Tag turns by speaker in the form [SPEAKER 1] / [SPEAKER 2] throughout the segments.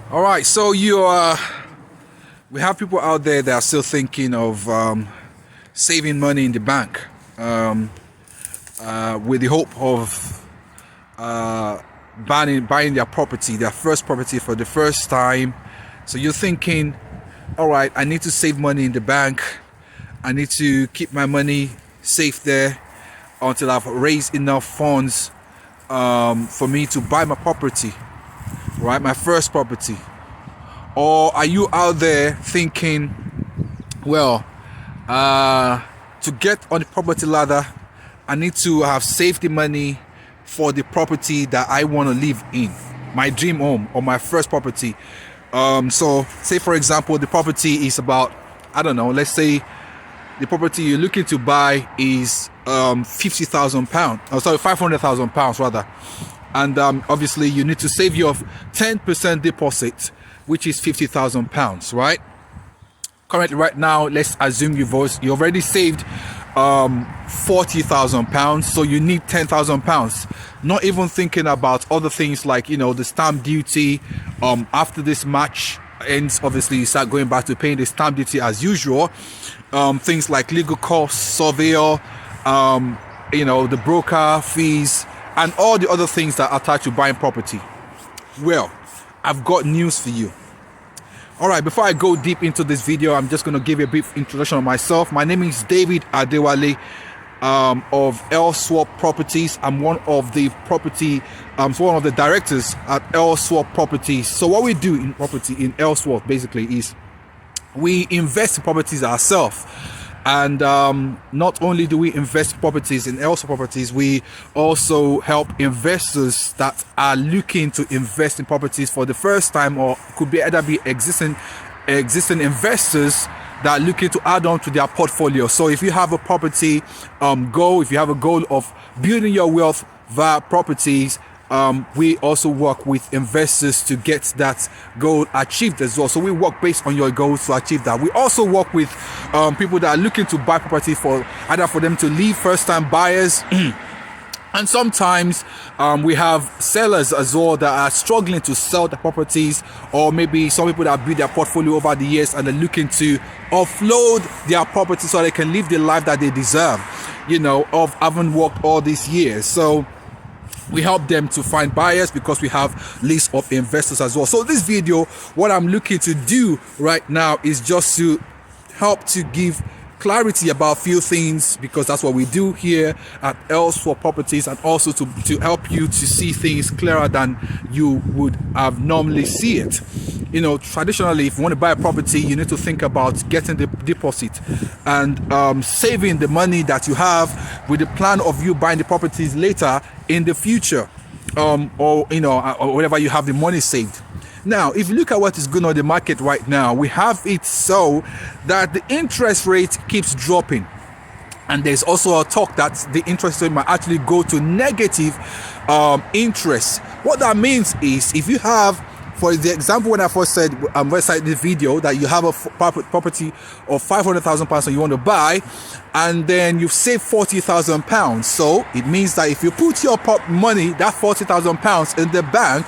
[SPEAKER 1] All right, so we have people out there that are still thinking of saving money in the bank with the hope of buying their property, their first property for the first time. So you're thinking, all right, I need to save money in the bank. I need to keep my money safe there until I've raised enough funds for me to buy my property, right? My first property. Or are you out there thinking, well, to get on the property ladder, I need to have saved the money for the property that I want to live in, my dream home or my first property. So say for example, the property is about, I don't know, let's say the property you're looking to buy is £50,000. Oh, sorry, £500,000 rather. And obviously you need to save your 10% deposit, which is £50,000, right? Currently, right now, let's assume you already saved £40,000, so you need £10,000. Not even thinking about other things like, you know, the stamp duty. After this match ends, obviously you start going back to paying the stamp duty as usual. Things like legal costs, surveyor, you know, the broker fees, and all the other things that are attached to buying property. Well, I've got news for you. All right, before I go deep into this video, I'm just going to give you a brief introduction of myself. My name is David Adewale of Elswap Properties. I'm one of the directors at Elswap Properties. So what we do in property in Elswap basically is we invest in properties ourselves. And not only do we invest in properties in Elswap Properties, we also help investors that are looking to invest in properties for the first time, or could be either be existing investors that are looking to add on to their portfolio. So if you have a property if you have a goal of building your wealth via properties, we also work with investors to get that goal achieved as well. So we work based on your goals to achieve that. We also work with people that are looking to buy property for them to leave, first-time buyers. And sometimes we have sellers as well that are struggling to sell the properties, or maybe some people that build their portfolio over the years and are looking to offload their property so they can live the life that they deserve, you know, of having worked all these years. So we help them to find buyers because we have lists of investors as well. So this video, what I'm looking to do right now is just to help to give clarity about a few things, because that's what we do here at Elswap Properties, and also to help you to see things clearer than you would have normally see it. You know, traditionally, if you want to buy a property, you need to think about getting the deposit and saving the money that you have with the plan of you buying the properties later in the future, or you know, or whenever you have the money saved. Now, if you look at what is going on in the market right now, we have it so that the interest rate keeps dropping. And there's also a talk that the interest rate might actually go to negative interest. What that means is, if you have, for the example, when I first said, this video, that you have a property of £500,000 and you want to buy, and then you've saved £40,000. So it means that if you put your money, that £40,000 in the bank,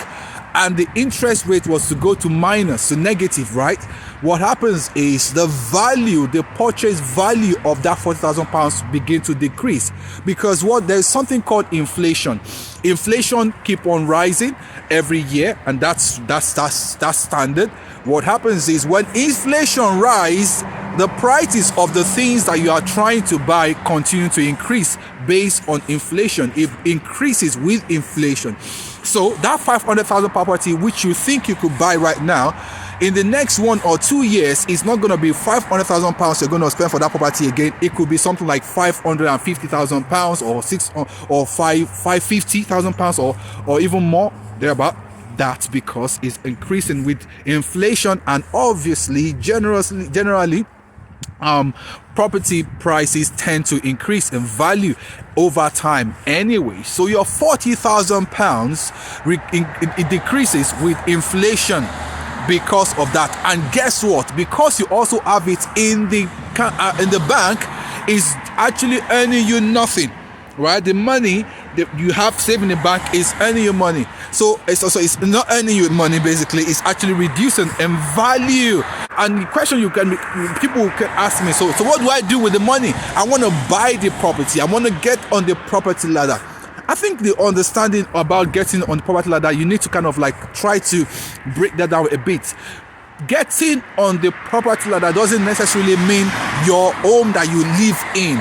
[SPEAKER 1] and the interest rate was to go to negative, right? What happens is the purchase value of that £40,000 begin to decrease, because there's something called inflation. Inflation keep on rising every year, and that's standard. What happens is, when inflation rise, the prices of the things that you are trying to buy continue to increase based on inflation. It increases with inflation. So that £500,000 property, which you think you could buy right now, in the next 1 or 2 years, is not going to be £500,000 you're going to spend for that property again. It could be something like £550,000 or £550,000 or even more thereabout. That's because it's increasing with inflation, and obviously, generally, property prices tend to increase in value over time anyway. So your £40,000 it decreases with inflation because of that. And guess what? Because you also have it in the bank, is actually earning you nothing, right? The money you have saving in the bank is earning you money. So it's not earning you money, basically. It's actually reducing in value. And the question people can ask me, so what do I do with the money? I want to buy the property. I want to get on the property ladder. I think the understanding about getting on the property ladder, you need to kind of like try to break that down a bit. Getting on the property ladder doesn't necessarily mean your home that you live in,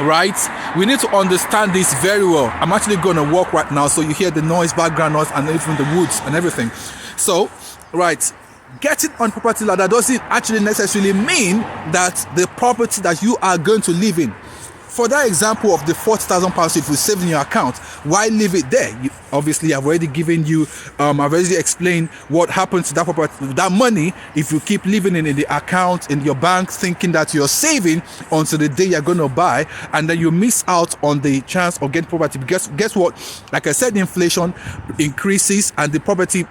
[SPEAKER 1] right? We need to understand this very well. I'm actually going to walk right now, so you hear the noise, background noise, and even the woods and everything. So, right, getting on property ladder doesn't actually necessarily mean that the property that you are going to live in. For that example of the £40,000, if you save in your account, why leave it there? Obviously, I've already given you, I've already explained what happens to that property, that money, if you keep leaving it in the account, in your bank, thinking that you're saving until the day you're going to buy, and then you miss out on the chance of getting property. Because guess what? Like I said, inflation increases and the property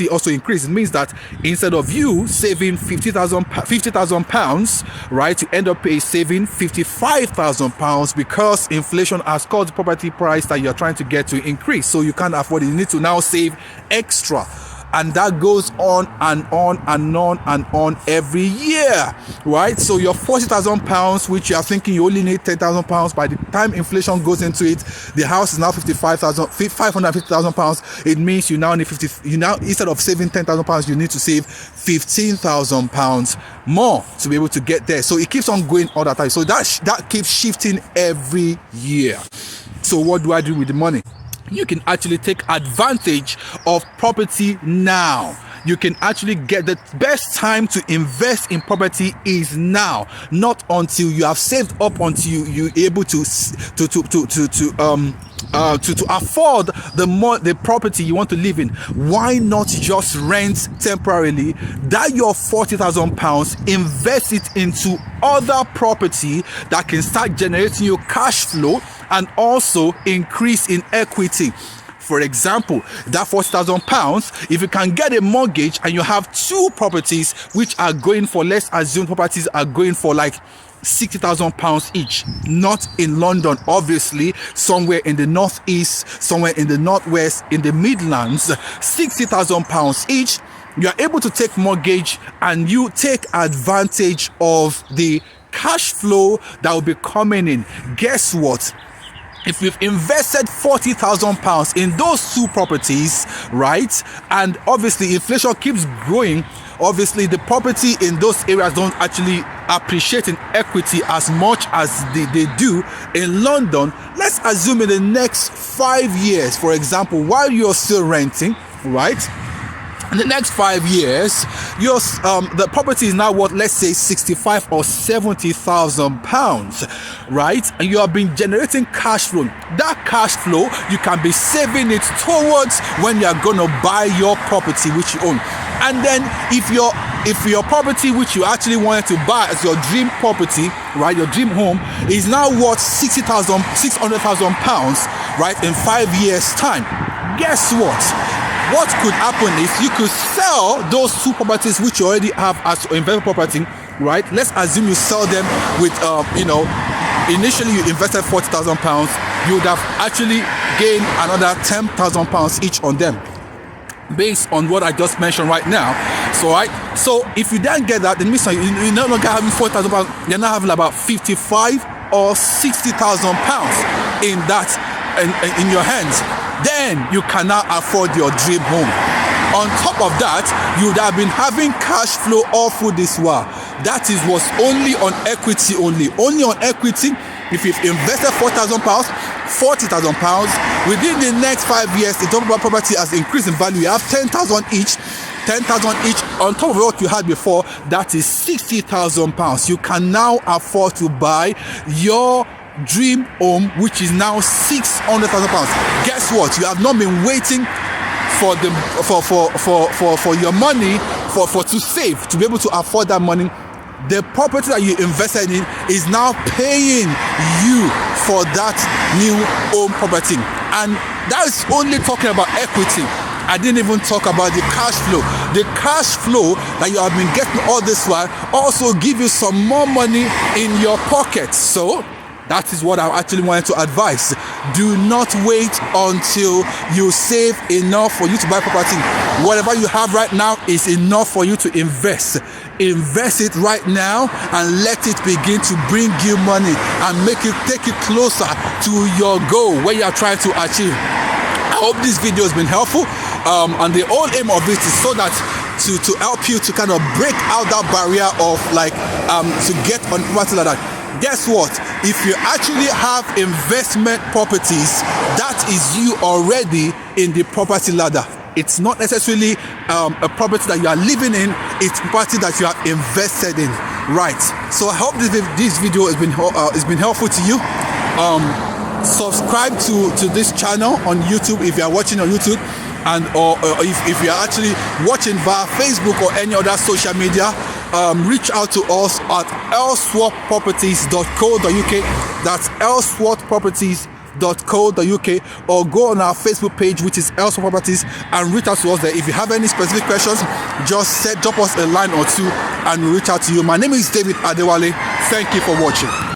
[SPEAKER 1] also increases. It means that instead of you saving £50,000, right, you end up saving £55,000 because inflation has caused the property price that you're trying to get to increase. So you can't afford it. You need to now save extra. And that goes on and on and on and on every year, right? So your £40,000, which you are thinking you only need £10,000, by the time inflation goes into it, the house is now £550,000. It means you now need instead of saving £10,000, you need to save £15,000 more to be able to get there. So it keeps on going all the time. So that keeps shifting every year. So what do I do with the money? You can actually take advantage of property now. You can actually get the best time to invest in property is now, not until you have saved up, until you're able to afford the property you want to live in. Why not just rent temporarily? That your £40,000, invest it into other property that can start generating you cash flow and also increase in equity. For example, that £40,000, if you can get a mortgage and you have two properties which are going for, let's assume properties are going for like £60,000 each, not in London, obviously, somewhere in the northeast, somewhere in the northwest, in the Midlands, £60,000 each, you are able to take mortgage and you take advantage of the cash flow that will be coming in. Guess what? If you've invested £40,000 in those two properties, right, and obviously inflation keeps growing, obviously the property in those areas don't actually appreciate in equity as much as they do in London. Let's assume in the next 5 years, for example, while you're still renting, right, in the next 5 years, the property is now worth, let's say, £65,000 or £70,000, right? And you have been generating cash flow. That cash flow, you can be saving it towards when you are going to buy your property which you own. And then if your property which you actually wanted to buy as your dream property, right, your dream home, is now worth £600,000, right, in 5 years' time, guess what? What could happen is you could sell those two properties which you already have as investment property, right? Let's assume you sell them with, initially you invested £40,000, you would have actually gained another £10,000 each on them, based on what I just mentioned right now. So, right, so if you then get that, then means you're no longer having £40,000, you're now having about £55,000 or £60,000 in that, in your hands. Then you can now afford your dream home. On top of that, you would have been having cash flow all through this while. That was only on equity only. Only on equity. If you've invested £4,000, £40,000, within the next 5 years, the total property has increased in value. You have £10,000 each. On top of what you had before, that is £60,000. You can now afford to buy your dream home, which is now £600,000. Guess what? You have not been waiting for your money to save, to be able to afford that money. The property that you invested in is now paying you for that new home property, and that is only talking about equity. I didn't even talk about the cash flow. The cash flow that you have been getting all this while also give you some more money in your pocket. So That is what I actually wanted to advise. Do not wait until you save enough for you to buy property. Whatever you have right now is enough for you to invest. Invest it right now and let it begin to bring you money and take you closer to your goal, where you are trying to achieve. I hope this video has been helpful, and the whole aim of it is so that to help you to kind of break out that barrier of to get on property like that. Guess what? If you actually have investment properties, that is you already in the property ladder. It's not necessarily a property that you are living in, it's property that you are invested in. Right. So I hope this video has been helpful to you. Subscribe to this channel on YouTube if you are watching on YouTube, and or if you are actually watching via Facebook or any other social media. Reach out to us at ellsworthproperties.co.uk. That's ellsworthproperties.co.uk, or go on our Facebook page, which is Ellsworth Properties, and reach out to us there. If you have any specific questions, just drop us a line or two and we'll reach out to you. My name is David Adewale. Thank you for watching.